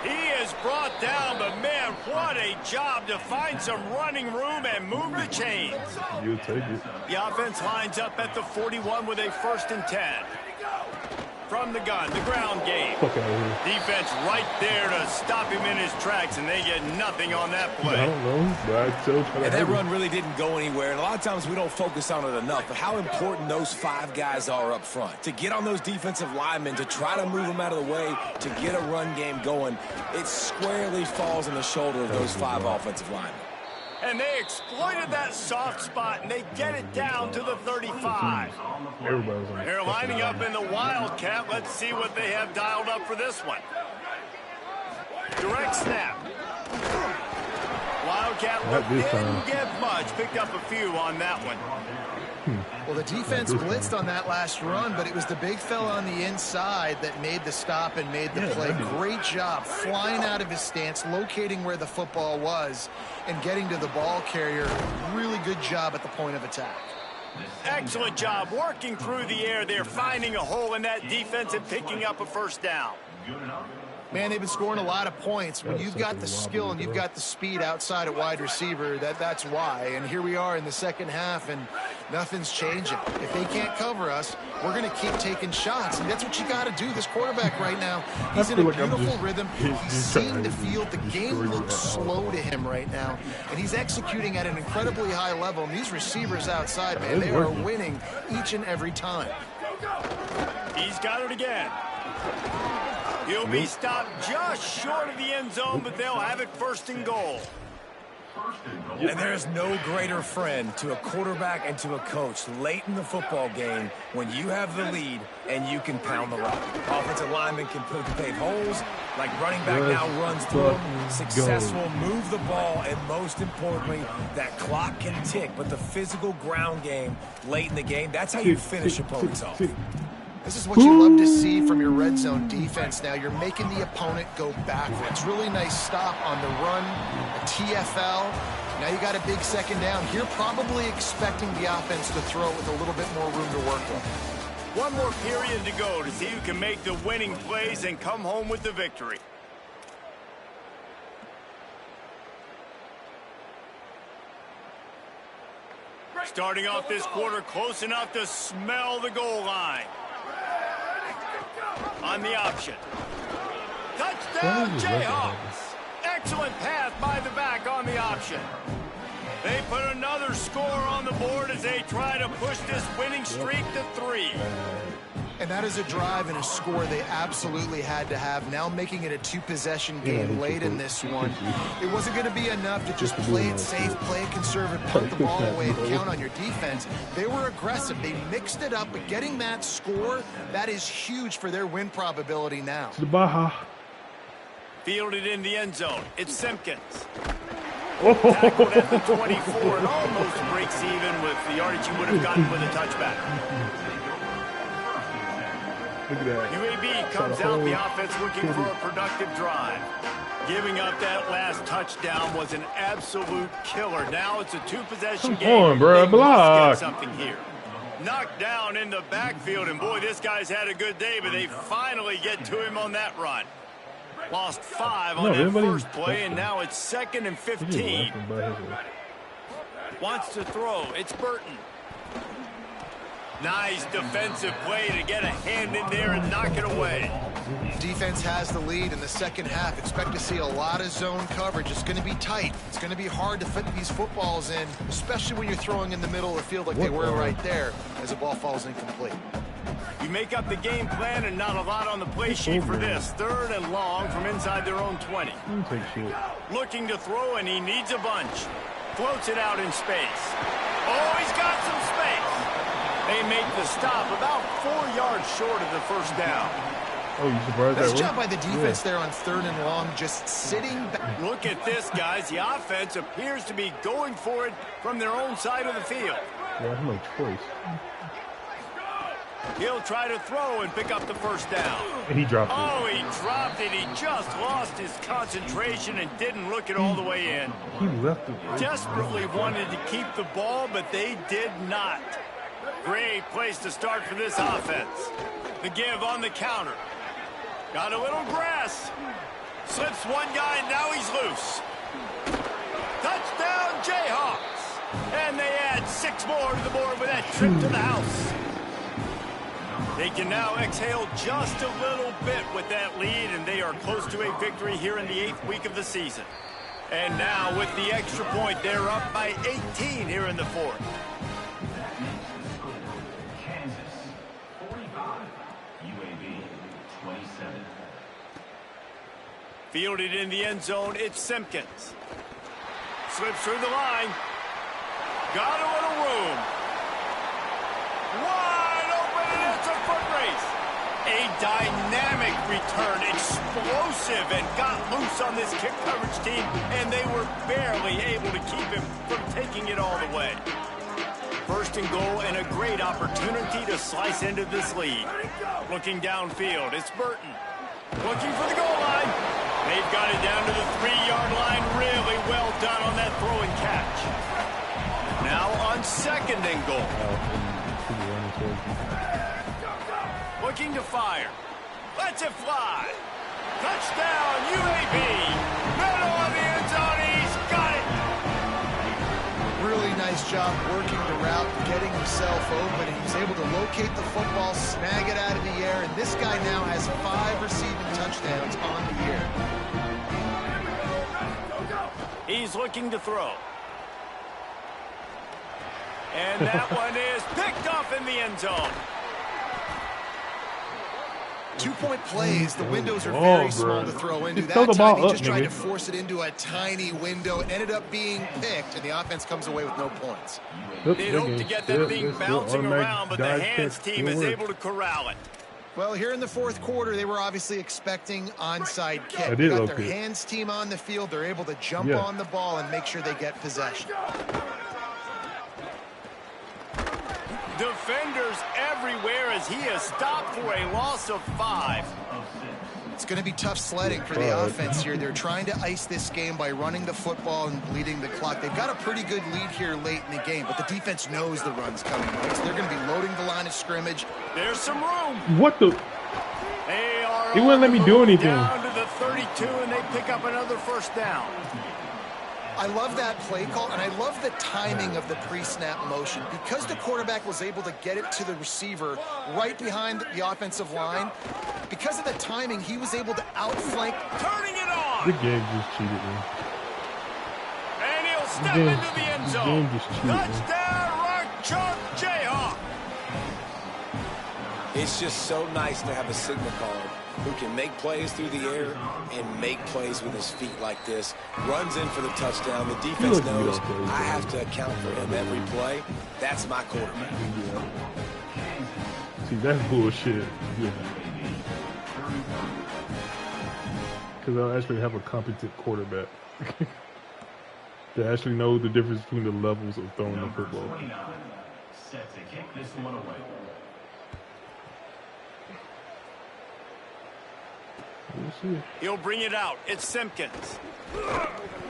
Speaker 1: He is brought down, but man, what a job to find some running room and move the chains.
Speaker 2: You take it.
Speaker 1: The offense lines up at the 41 with a 1st and 10. From the gun, the ground game. Defense right there to stop him in his tracks, and they get nothing on that play.
Speaker 2: I don't know, but I still try to.
Speaker 3: And that run really didn't go anywhere, and a lot of times we don't focus on it enough, but how important those 5 guys are up front. To get on those defensive linemen, to try to move them out of the way, to get a run game going, it squarely falls on the shoulder of those 5 offensive linemen.
Speaker 1: And they exploited that soft spot, and they get it down to the 35. They're lining up in the Wildcat. Let's see what they have dialed up for this one. Direct snap. Wildcat didn't get much. Picked up a few on that one.
Speaker 4: Well, the defense blitzed on that last run, but it was the big fella on the inside that made the stop and made the play. Great job flying out of his stance, locating where the football was, and getting to the ball carrier. Really good job at the point of attack.
Speaker 1: Excellent job working through the air there, finding a hole in that defense and picking up a 1st down.
Speaker 4: Man, they've been scoring a lot of points. When you've got the skill and you've got the speed outside at wide receiver, that's why. And here we are in the second half, and nothing's changing. If they can't cover us, we're going to keep taking shots. And that's what you got to do. This quarterback right now, he's in a beautiful rhythm. He's seeing the field. The game looks slow to him right now. And he's executing at an incredibly high level. And these receivers outside, man, they are winning each and every time.
Speaker 1: He's got it again. He'll be stopped just short of the end zone, but they'll have it 1st and goal.
Speaker 5: And there is no greater friend to a quarterback and to a coach late in the football game when you have the lead and you can pound the rock. Offensive linemen can pave holes, like running back now runs through them. Successful, move the ball, and most importantly, that clock can tick. But the physical ground game late in the game, that's how you finish opponents off.
Speaker 4: This is what you love to see from your red zone defense now. You're making the opponent go backwards. Really nice stop on the run, a TFL. Now you got a big 2nd down. You're probably expecting the offense to throw with a little bit more room to work with.
Speaker 1: One more period to go to see who can make the winning plays and come home with the victory. Starting off this quarter close enough to smell the goal line. On the option. Touchdown, Jayhawks. Excellent pass by the back on the option. They put another score on the board as they try to push this winning streak to 3.
Speaker 4: And that is a drive and a score they absolutely had to have. Now making it a 2-possession game late in this one. It wasn't going to be enough to just play it safe, play it conservative, punt the ball away, and count on your defense. They were aggressive. They mixed it up, but getting that score, that is huge for their win probability now.
Speaker 2: The Baja.
Speaker 1: Fielded in the end zone. It's Simpkins. Tackled at the 24 and almost breaks even with the yardage he would have gotten with a touchback.
Speaker 2: Look at that.
Speaker 1: UAB comes out, the offense looking for a productive drive. Giving up that last touchdown was an absolute killer. Now it's a 2-possession game.
Speaker 2: Come on, bro. Block.
Speaker 1: Something here. Knocked down in the backfield, and boy, this guy's had a good day, but they finally get to him on that run. Lost 5 on that first play, and now it's 2nd and 15. Wants to throw. It's Burton. Nice defensive play to get a hand in there and knock it away.
Speaker 4: Defense has the lead in the second half. Expect to see a lot of zone coverage. It's going to be tight. It's going to be hard to fit these footballs in, especially when you're throwing in the middle of the field like they were right there as the ball falls incomplete.
Speaker 1: You make up the game plan and not a lot on the play sheet for this. 3rd and long from inside their own 20. Looking to throw, and he needs a bunch. Floats it out in space. Oh, he's got some space. They make the stop about 4 yards short of the 1st down.
Speaker 2: Oh, you surprised?
Speaker 4: Nice job by the defense there on 3rd and long, just sitting back.
Speaker 1: Look at this, guys. The offense appears to be going for it from their own side of the field.
Speaker 2: Yeah, I have no choice.
Speaker 1: He'll try to throw and pick up the 1st down.
Speaker 2: And he dropped it.
Speaker 1: Oh, he dropped it. He just lost his concentration and didn't look it all the way in.
Speaker 2: He left it.
Speaker 1: Desperately wanted to keep the ball, but they did not. Great place to start for this offense. The give on the counter. Got a little grass. Slips one guy, now he's loose. Touchdown, Jayhawks. And they add 6 more to the board with that trip to the house. They can now exhale just a little bit with that lead, and they are close to a victory here in the 8th week of the season. And now with the extra point, they're up by 18 here in the 4th.
Speaker 8: Kansas 45, UAB 27.
Speaker 1: Fielded in the end zone, it's Simpkins. Slips through the line. Got a little room. Wide open, and it's a foot race. A dynamic return, explosive, and got loose on this kick coverage team, and they were barely able to keep him from taking it all the way. First and goal, and a great opportunity to slice into this lead. Looking downfield, it's Burton. Looking for the goal line. They've got it down to the 3-yard line. Really well done on that throw and catch. Now on second and goal. Looking to fire. Lets it fly. Touchdown, UAB. Middle of the end zone. He's got it.
Speaker 4: Really nice job working the route, getting himself open. He was able to locate the football, snag it out of the air, and this guy now has 5 receiving touchdowns on the year.
Speaker 1: He's looking to throw. And that one is picked off in the end zone.
Speaker 4: 2-point plays, the windows are very small to throw into.
Speaker 2: That
Speaker 4: time, he just tried to force it into a tiny window. It ended up being picked, and the offense comes away with no points.
Speaker 1: They'd hope to get that thing bouncing around, but the hands team is able to corral it.
Speaker 4: Well, here in the 4th quarter, they were obviously expecting onside kick. They got their hands team on the field. They're able to jump on the ball and make sure they get possession.
Speaker 1: Defenders everywhere as he is stopped for a loss of 5.
Speaker 4: It's going to be tough sledding for the offense here. They're trying to ice this game by running the football and bleeding the clock. They've got a pretty good lead here late in the game, but the defense knows the run's coming. Right? So they're going to be loading the line of scrimmage.
Speaker 1: There's some room.
Speaker 2: What the?
Speaker 1: They are
Speaker 2: He wouldn't let me do anything.
Speaker 1: Down to the 32, and they pick up another first down.
Speaker 4: I love that play call, and I love the timing of the pre-snap motion. Because the quarterback was able to get it to the receiver right behind the offensive line, because of the timing, he was able to outflank.
Speaker 1: Turning it on!
Speaker 2: The game just cheated me.
Speaker 1: And he'll step into the end zone. Touchdown, Rock Chalk Jayhawk!
Speaker 3: It's just so nice to have a signal caller who can make plays through the air and make plays with his feet like this. Runs in for the touchdown. The defense knows I have to account for him every play. That's my quarterback.
Speaker 2: See, that's bullshit. Because I actually have a competent quarterback that actually knows the difference between the levels of throwing the football.
Speaker 8: Set to kick this one away.
Speaker 1: He'll bring it out. It's Simpkins.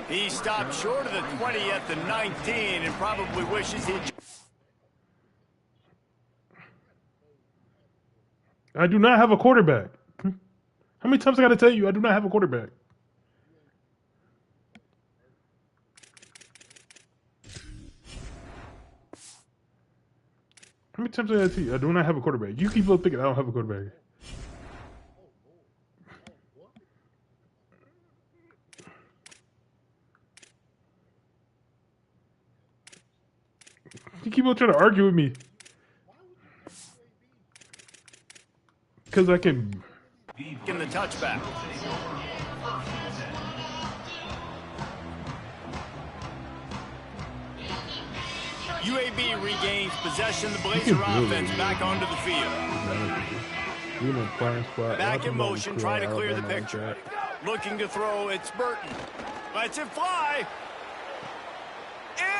Speaker 1: He stopped short of the 20 at the 19 and probably wishes he'd...
Speaker 2: I do not have a quarterback. How many times I got to tell you I do not have a quarterback? How many times I got to tell you I do not have a quarterback? You keep on thinking I don't have a quarterback. You keep on trying to argue with me. Because I can...
Speaker 1: In the touchback. UAB regains possession. The Blazer offense back onto the field. Back in motion, trying to clear the picture. Looking to throw, it's Burton. Lets it fly.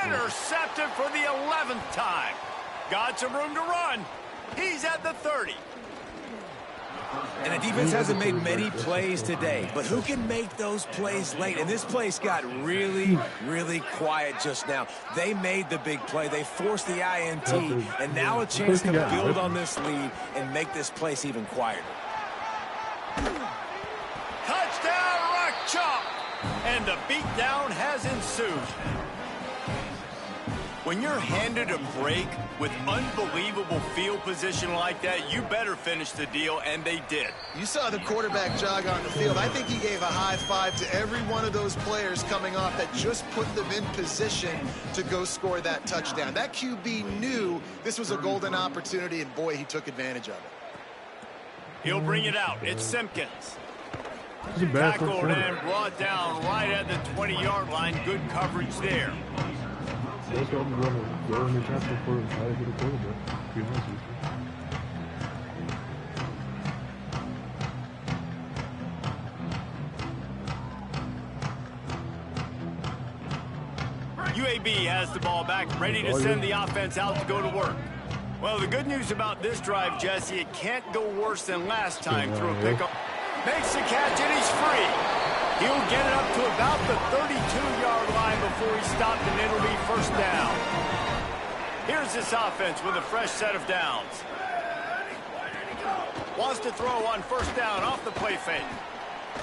Speaker 1: Intercepted for the 11th time. Got some room to run. He's at the 30.
Speaker 5: And the defense hasn't made many plays today, but who can make those plays late? And this place got really, really quiet just now. They made the big play. They forced the INT, and now a chance to build on this lead and make this place even quieter.
Speaker 1: And the beatdown has ensued. When you're handed a break with unbelievable field position like that, you better finish the deal, and they did.
Speaker 4: You saw the quarterback jog on the field. I think he gave a high five to every one of those players coming off that just put them in position to go score that touchdown. That QB knew this was a golden opportunity, and boy, he took advantage of it.
Speaker 1: He'll bring it out. It's Simpkins. Tackled and brought down right at the 20-yard line. Good coverage there.
Speaker 2: That's what I'm going to go in the transfer for and try to get a quarterback. Be honest with you.
Speaker 1: UAB has the ball back, ready to send the offense out to go to work. Well, the good news about this drive, Jesse, it can't go worse than last time through a pickup. Makes the catch, and he's free. He'll get it up to about the 32-yard line before he's stopped, and it'll be first down. Here's this offense with a fresh set of downs. Wants to throw on first down off the play fake.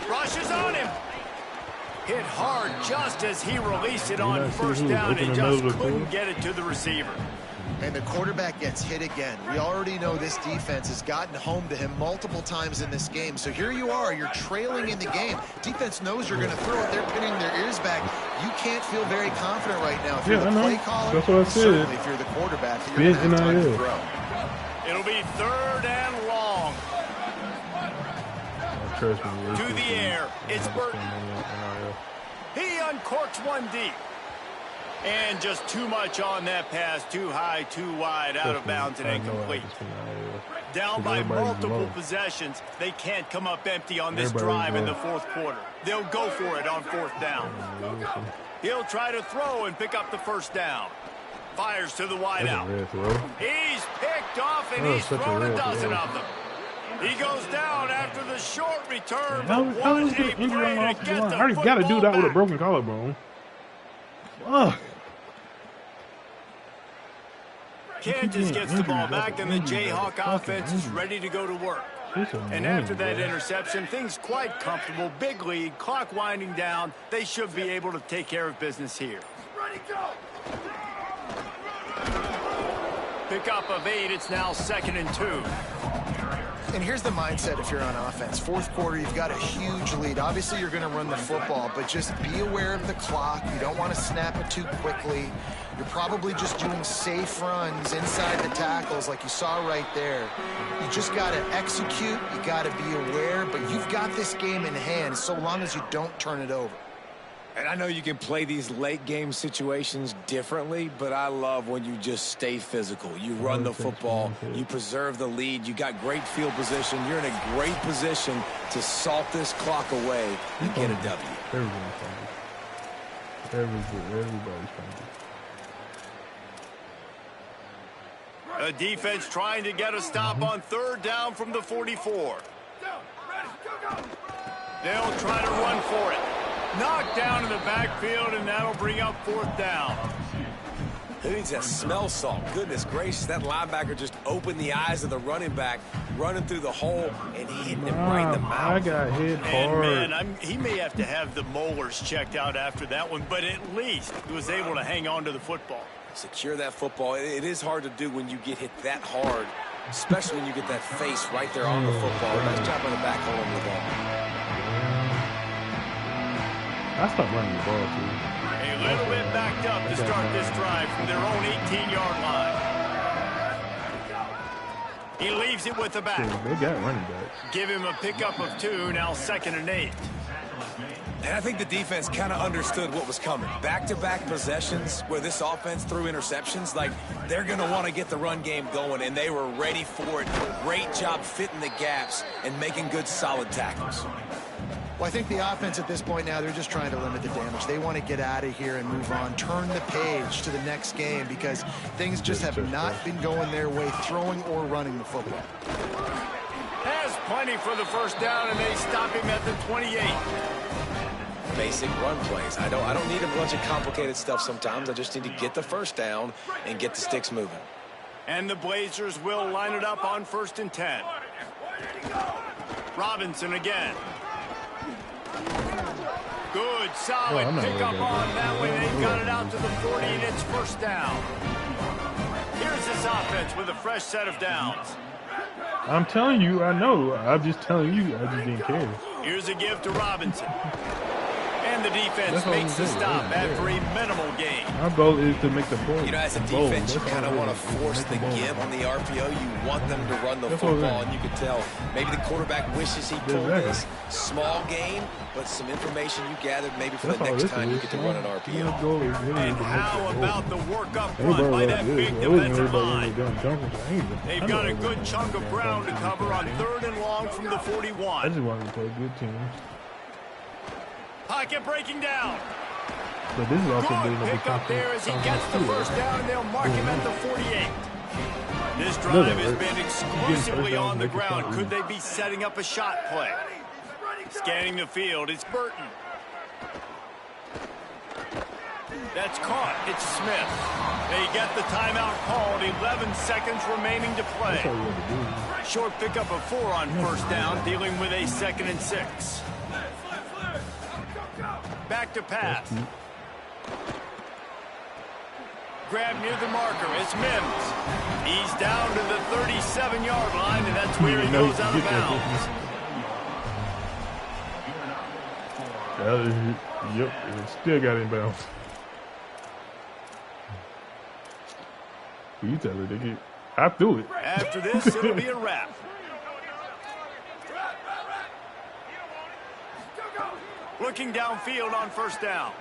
Speaker 1: Rushes on him. Hit hard just as he released it on first down and just couldn't get it to the receiver.
Speaker 4: And the quarterback gets hit again. We already know this defense has gotten home to him multiple times in this game. So here you are, you're trailing in the game. Defense knows you're going to throw it. They're pinning their ears back. You can't feel very confident right now. If you're the play caller,
Speaker 2: that's what I said.
Speaker 4: Certainly if you're the quarterback, you're going to have time to throw.
Speaker 1: It'll be third and long. To the air. It's Burton. He uncorks one deep. And just too much on that pass. Too high, too wide, out of bounds and incomplete. Down by multiple possessions. They can't come up empty on this drive in the fourth quarter. They'll go for it on fourth down. He'll try to throw and pick up the first down. Fires to the wide out. He's picked off and he's thrown a dozen of them. He goes down after the short return.
Speaker 2: How is this injury on the offensive line? I already got to do that with a broken collarbone. Fuck.
Speaker 1: Kansas gets the ball back, and the Jayhawk offense is ready to go to work. And after that interception, things quite comfortable. Big lead, clock winding down. They should be able to take care of business here. Pick up of 8. It's now 2nd and 2.
Speaker 4: And here's the mindset if you're on offense. Fourth quarter, you've got a huge lead. Obviously, you're going to run the football, but just be aware of the clock. You don't want to snap it too quickly. You're probably just doing safe runs inside the tackles like you saw right there. You just got to execute. You got to be aware, but you've got this game in hand so long as you don't turn it over.
Speaker 3: And I know you can play these late game situations differently, but I love when you just stay physical. You run the football, you preserve the lead, you got great field position, you're in a great position to salt this clock away and get a W.
Speaker 2: Everybody's
Speaker 1: A defense trying to get a stop on third down from the 44. They'll try to run for it. Knocked down in the backfield, and that'll bring up fourth down.
Speaker 3: Who needs that smell salt? Goodness gracious, that linebacker just opened the eyes of the running back, running through the hole, and he hit him right in the mouth.
Speaker 2: I got hit hard.
Speaker 1: And man, he may have to have the molars checked out after that one, but at least he was able to hang on to the football.
Speaker 3: Secure that football. It is hard to do when you get hit that hard, especially when you get that face right there on the football. Nice job on the back holding the ball.
Speaker 2: I stopped running the ball, too.
Speaker 1: A little bit backed up to start this drive from their own 18-yard line. He leaves it with the back.
Speaker 2: Yeah, they got running backs.
Speaker 1: Give him a pickup of 2, now 2nd and 8.
Speaker 3: And I think the defense kind of understood what was coming. Back-to-back possessions where this offense threw interceptions, like they're going to want to get the run game going, and they were ready for it. Great job fitting the gaps and making good, solid tackles.
Speaker 4: Well, I think the offense at this point now, they're just trying to limit the damage. They want to get out of here and move on, turn the page to the next game because things just have not been going their way, throwing or running the football.
Speaker 1: Has plenty for the first down, and they stop him at the 28.
Speaker 3: Basic run plays. I don't need a bunch of complicated stuff sometimes. I just need to get the first down and get the sticks moving.
Speaker 1: And the Blazers will line it up on 1st and 10. Good, solid pickup on that way. They got it out to the 40, and it's first down. Here's this offense with a fresh set of downs.
Speaker 2: I'm telling you, I know. I'm just telling you, I just didn't care.
Speaker 1: Here's a give to Robinson. And the defense makes the stop after a minimal gain.
Speaker 2: Our goal is to make the point.
Speaker 3: You know, as a defense, you kind of want to force the give on the RPO. You want them to run the football, and you can tell maybe the quarterback wishes he pulled this. Small gain, but some information you gathered maybe for the next time you get to run an RPO.
Speaker 1: And how about the work up front by that big defensive line? They've got a good chunk of ground to cover on 3rd and long from the 41.
Speaker 2: I just want to play good teams.
Speaker 1: Pocket breaking down.
Speaker 2: But this is also
Speaker 1: good pick up there as he gets the first down, and they'll mark him at the 48. This drive has been exclusively on the ground. Could they be setting up a shot play? Scanning the field, it's Burton. That's caught. It's Smith. They get the timeout called. 11 seconds remaining to play. Short pickup of 4 on first down, dealing with a 2nd and 6. Back to pass. Grab near the marker. It's Mims. He's down to the 37-yard line, and that's where he goes out of bounds.
Speaker 2: Yep, it still got inbounds. You tell her, they get. I threw it.
Speaker 1: After this, it'll be a wrap. Looking downfield on first down.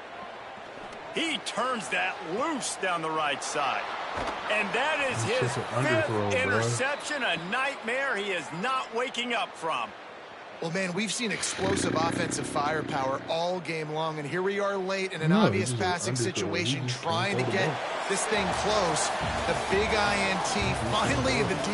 Speaker 1: He turns that loose down the right side. And that is his 5th interception, a nightmare he is not waking up from.
Speaker 4: Well, man, we've seen explosive offensive firepower all game long, and here we are late in an obvious passing situation trying to get this thing close. The big INT finally in the defense.